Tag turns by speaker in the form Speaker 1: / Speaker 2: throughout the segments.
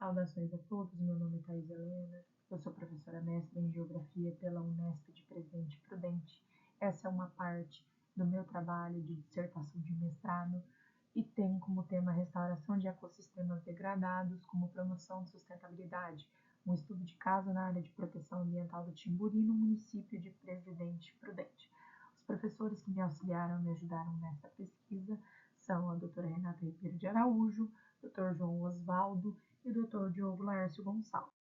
Speaker 1: Saudações a todos, meu nome é Thais Helena, eu sou professora mestre em Geografia pela Unesp de Presidente Prudente. Essa é uma parte do meu trabalho de dissertação de mestrado e tem como tema restauração de ecossistemas degradados como promoção de sustentabilidade, um estudo de caso na área de proteção ambiental do Timburi, no município de Presidente Prudente. Os professores que me auxiliaram e me ajudaram nessa pesquisa são a doutora Renata Ribeiro de Araújo, Dr. João Osvaldo e o Dr. Diogo Laércio Gonçalves.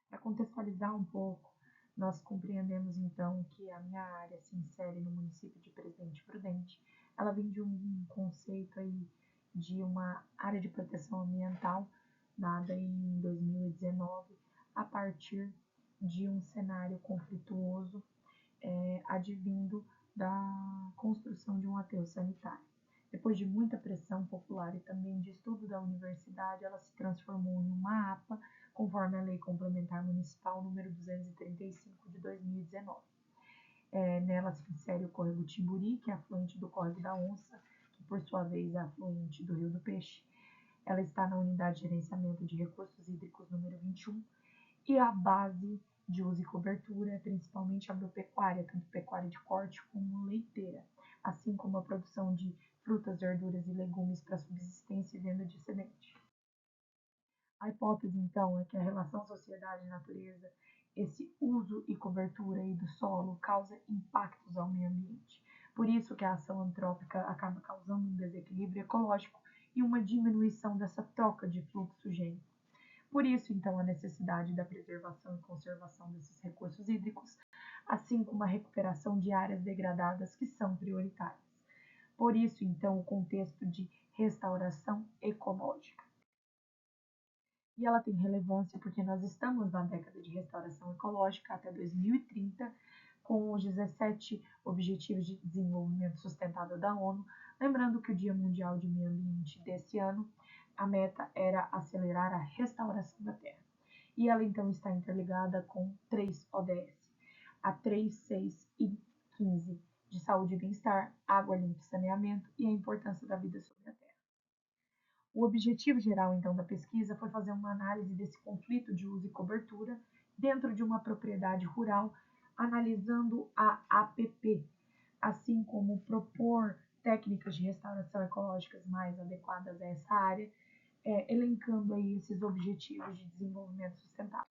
Speaker 1: Para contextualizar um pouco, nós compreendemos então que a minha área se insere no município de Presidente Prudente. Ela vem de um conceito aí de uma área de proteção ambiental dada em 2019 a partir de um cenário conflituoso advindo da construção de um aterro sanitário. Depois de muita pressão popular e também de estudo da universidade, ela se transformou em uma APA, conforme a Lei Complementar Municipal número 235 de 2019. Nela se insere o córrego Timburi, que é afluente do córrego da Onça, que por sua vez é afluente do Rio do Peixe. Ela está na unidade de gerenciamento de recursos hídricos número 21 e a base de uso e cobertura é principalmente agropecuária, tanto pecuária de corte como leiteira, assim como a produção de frutas, verduras e legumes para subsistência e venda de excedente. A hipótese, então, é que a relação sociedade-natureza, esse uso e cobertura aí do solo, causa impactos ao meio ambiente. Por isso que a ação antrópica acaba causando um desequilíbrio ecológico e uma diminuição dessa troca de fluxo gênico. Por isso, então, a necessidade da preservação e conservação desses recursos hídricos, assim como a recuperação de áreas degradadas que são prioritárias. Por isso, então, o contexto de restauração ecológica. E ela tem relevância porque nós estamos na década de restauração ecológica até 2030, com os 17 Objetivos de Desenvolvimento Sustentável da ONU, lembrando que o Dia Mundial de Meio Ambiente desse ano, a meta era acelerar a restauração da Terra. E ela então está interligada com 3 ODS, a 3, 6 e 15, de saúde e bem-estar, água limpa e saneamento e a importância da vida sobre a Terra. O objetivo geral, então, da pesquisa foi fazer uma análise desse conflito de uso e cobertura dentro de uma propriedade rural, analisando a APP, assim como propor técnicas de restauração ecológicas mais adequadas a essa área, elencando aí esses objetivos de desenvolvimento sustentável.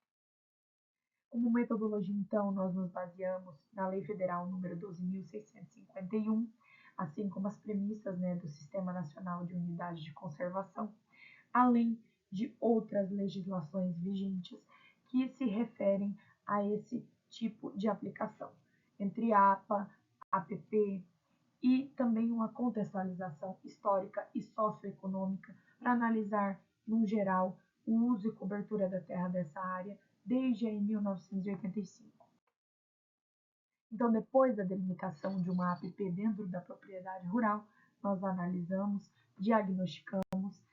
Speaker 1: Como metodologia, então, nós nos baseamos na Lei Federal número 12.651, assim como as premissas do Sistema Nacional de Unidade de Conservação, além de outras legislações vigentes que se referem a esse tipo de aplicação, entre APA, APP e também uma contextualização histórica e socioeconômica para analisar, no geral, o uso e cobertura da terra dessa área desde 1985. Então, depois da delimitação de uma APP dentro da propriedade rural, nós analisamos, diagnosticamos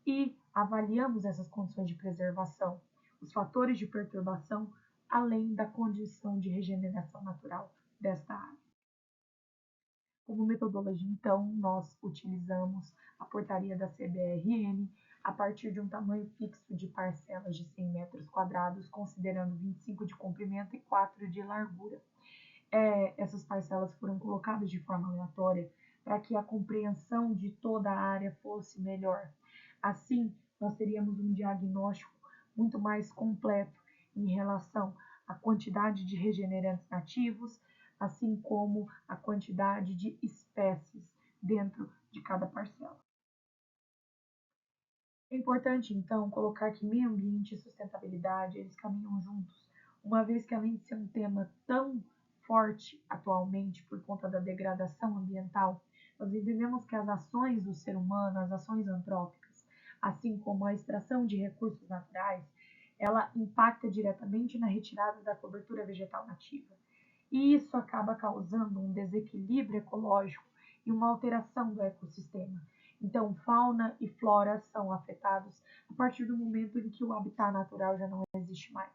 Speaker 1: e avaliamos essas condições de preservação, os fatores de perturbação, além da condição de regeneração natural desta área. Como metodologia, então, nós utilizamos a portaria da CBRN a partir de um tamanho fixo de parcelas de 100 metros quadrados, considerando 25 de comprimento e 4 de largura. Essas parcelas foram colocadas de forma aleatória para que a compreensão de toda a área fosse melhor. Assim, nós teríamos um diagnóstico muito mais completo em relação à quantidade de regenerantes nativos, assim como a quantidade de espécies dentro de cada parcela. É importante, então, colocar que meio ambiente e sustentabilidade, eles caminham juntos, uma vez que além de ser um tema tão forte atualmente por conta da degradação ambiental, nós entendemos que as ações do ser humano, as ações antrópicas, assim como a extração de recursos naturais, ela impacta diretamente na retirada da cobertura vegetal nativa. E isso acaba causando um desequilíbrio ecológico e uma alteração do ecossistema. Então, fauna e flora são afetados a partir do momento em que o habitat natural já não existe mais.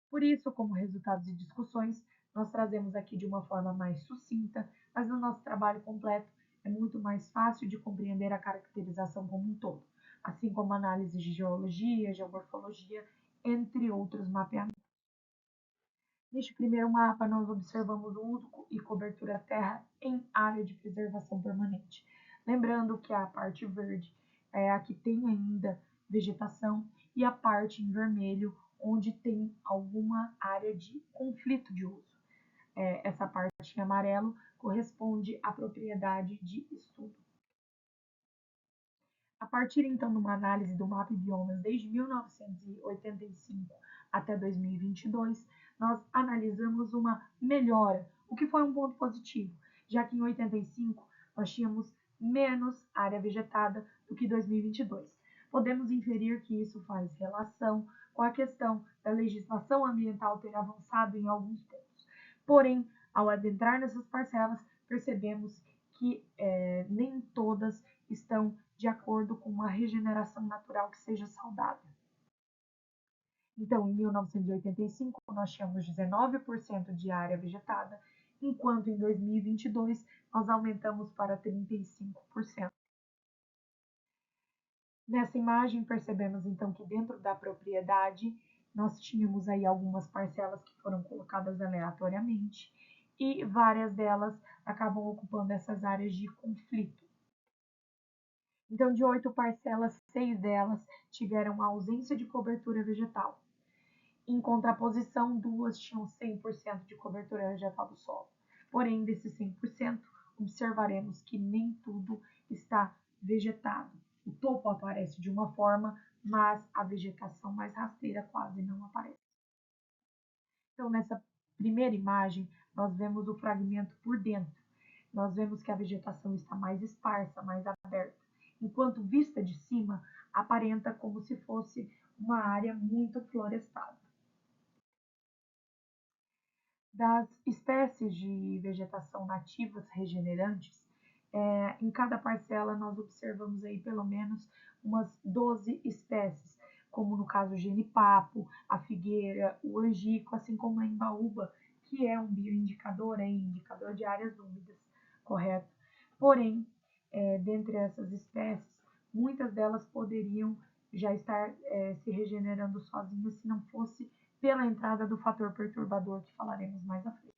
Speaker 1: Por isso, como resultados de discussões, nós trazemos aqui de uma forma mais sucinta, mas no nosso trabalho completo é muito mais fácil de compreender a caracterização como um todo, assim como análise de geologia, geomorfologia, entre outros mapeamentos. Neste primeiro mapa, nós observamos o uso e cobertura terra em área de preservação permanente. Lembrando que a parte verde é a que tem ainda vegetação e a parte em vermelho, onde tem alguma área de conflito de uso. Essa parte em amarelo corresponde à propriedade de estudo. A partir então de uma análise do mapa biomas desde 1985 até 2022, nós analisamos uma melhora, o que foi um ponto positivo, já que em 85 nós tínhamos menos área vegetada do que 2022. Podemos inferir que isso faz relação com a questão da legislação ambiental ter avançado em alguns pontos. Porém, ao adentrar nessas parcelas, percebemos que nem todas estão de acordo com uma regeneração natural que seja saudável. Então, em 1985, nós tínhamos 19% de área vegetada, enquanto em 2022 nós aumentamos para 35%. Nessa imagem, percebemos então que dentro da propriedade nós tínhamos aí algumas parcelas que foram colocadas aleatoriamente e várias delas acabam ocupando essas áreas de conflito. Então, de 8 parcelas, 6 delas tiveram ausência de cobertura vegetal. Em contraposição, 2 tinham 100% de cobertura vegetal do solo. Porém, desses 100%, observaremos que nem tudo está vegetado. O topo aparece de uma forma, mas a vegetação mais rasteira quase não aparece. Então, nessa primeira imagem, nós vemos o fragmento por dentro. Nós vemos que a vegetação está mais esparsa, mais aberta, enquanto vista de cima aparenta como se fosse uma área muito florestada. Das espécies de vegetação nativas regenerantes, em cada parcela nós observamos aí pelo menos umas 12 espécies, como no caso o genipapo, a figueira, o angico, assim como a embaúba, que é um bioindicador, indicador de áreas úmidas, correto? Porém, dentre essas espécies, muitas delas poderiam já estar se regenerando sozinhas se não fosse pela entrada do fator perturbador que falaremos mais à frente.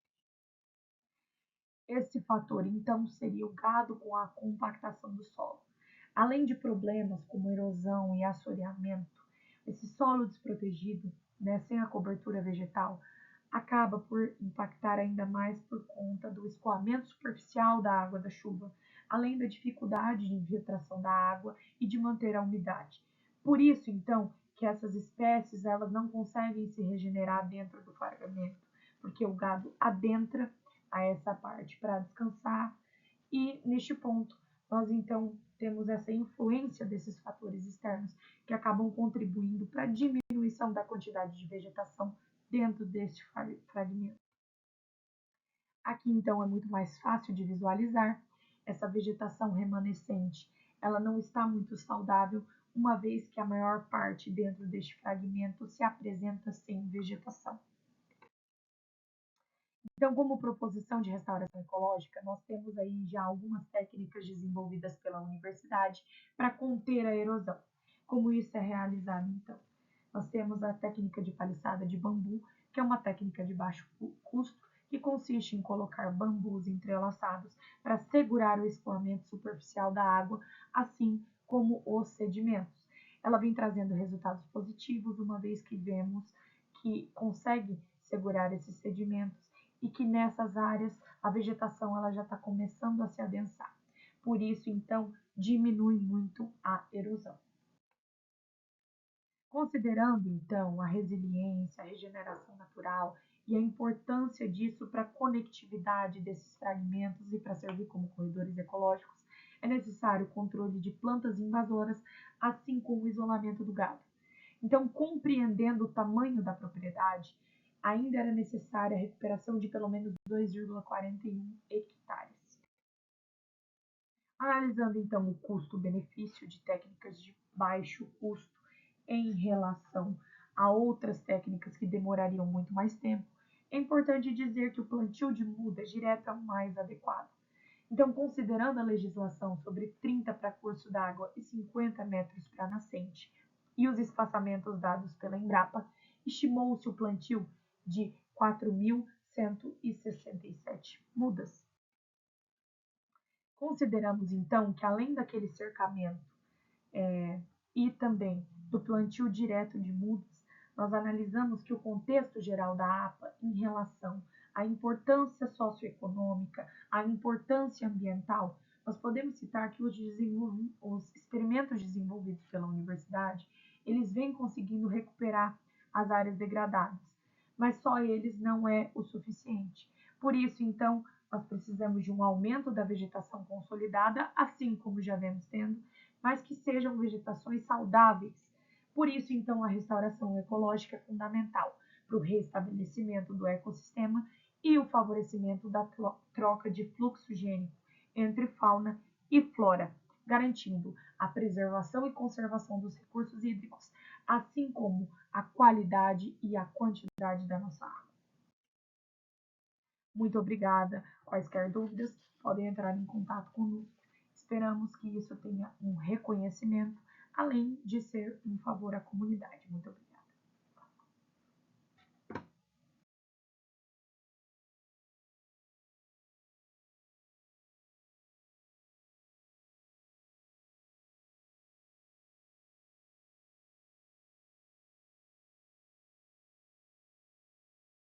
Speaker 1: Esse fator, então, seria o gado com a compactação do solo. Além de problemas como erosão e assoreamento, esse solo desprotegido, sem a cobertura vegetal, acaba por impactar ainda mais por conta do escoamento superficial da água da chuva, além da dificuldade de infiltração da água e de manter a umidade. Por isso, então, que essas espécies elas não conseguem se regenerar dentro do fragmento, porque o gado adentra a essa parte para descansar e neste ponto nós então temos essa influência desses fatores externos que acabam contribuindo para a diminuição da quantidade de vegetação dentro deste fragmento. Aqui então é muito mais fácil de visualizar essa vegetação remanescente. Ela não está muito saudável, uma vez que a maior parte dentro deste fragmento se apresenta sem vegetação. Então, como proposição de restauração ecológica, nós temos aí já algumas técnicas desenvolvidas pela universidade para conter a erosão. Como isso é realizado, então? Nós temos a técnica de paliçada de bambu, que é uma técnica de baixo custo, que consiste em colocar bambus entrelaçados para segurar o escoamento superficial da água, assim como os sedimentos. Ela vem trazendo resultados positivos, uma vez que vemos que consegue segurar esses sedimentos e que nessas áreas a vegetação ela já está começando a se adensar. Por isso, então, diminui muito a erosão. Considerando, então, a resiliência, a regeneração natural e a importância disso para a conectividade desses fragmentos e para servir como corredores ecológicos, é necessário o controle de plantas invasoras, assim como o isolamento do gado. Então, compreendendo o tamanho da propriedade, ainda era necessária a recuperação de pelo menos 2,41 hectares. Analisando então o custo-benefício de técnicas de baixo custo em relação a outras técnicas que demorariam muito mais tempo, é importante dizer que o plantio de muda direta é o mais adequado. Então, considerando a legislação sobre 30 para curso d'água e 50 metros para nascente e os espaçamentos dados pela Embrapa, estimou-se o plantio de 4.167 mudas. Consideramos, então, que além daquele cercamento e também do plantio direto de mudas, nós analisamos que o contexto geral da APA em relação à importância socioeconômica, à importância ambiental, nós podemos citar que os experimentos desenvolvidos pela universidade, eles vêm conseguindo recuperar as áreas degradadas, mas só eles não é o suficiente. Por isso, então, nós precisamos de um aumento da vegetação consolidada, assim como já vemos tendo, mas que sejam vegetações saudáveis. Por isso, então, a restauração ecológica é fundamental para o restabelecimento do ecossistema e o favorecimento da troca de fluxo gênico entre fauna e flora, garantindo a preservação e conservação dos recursos hídricos, assim como a qualidade e a quantidade da nossa água. Muito obrigada. Quaisquer dúvidas, podem entrar em contato conosco. Esperamos que isso tenha um reconhecimento, além de ser um favor à comunidade. Muito obrigada.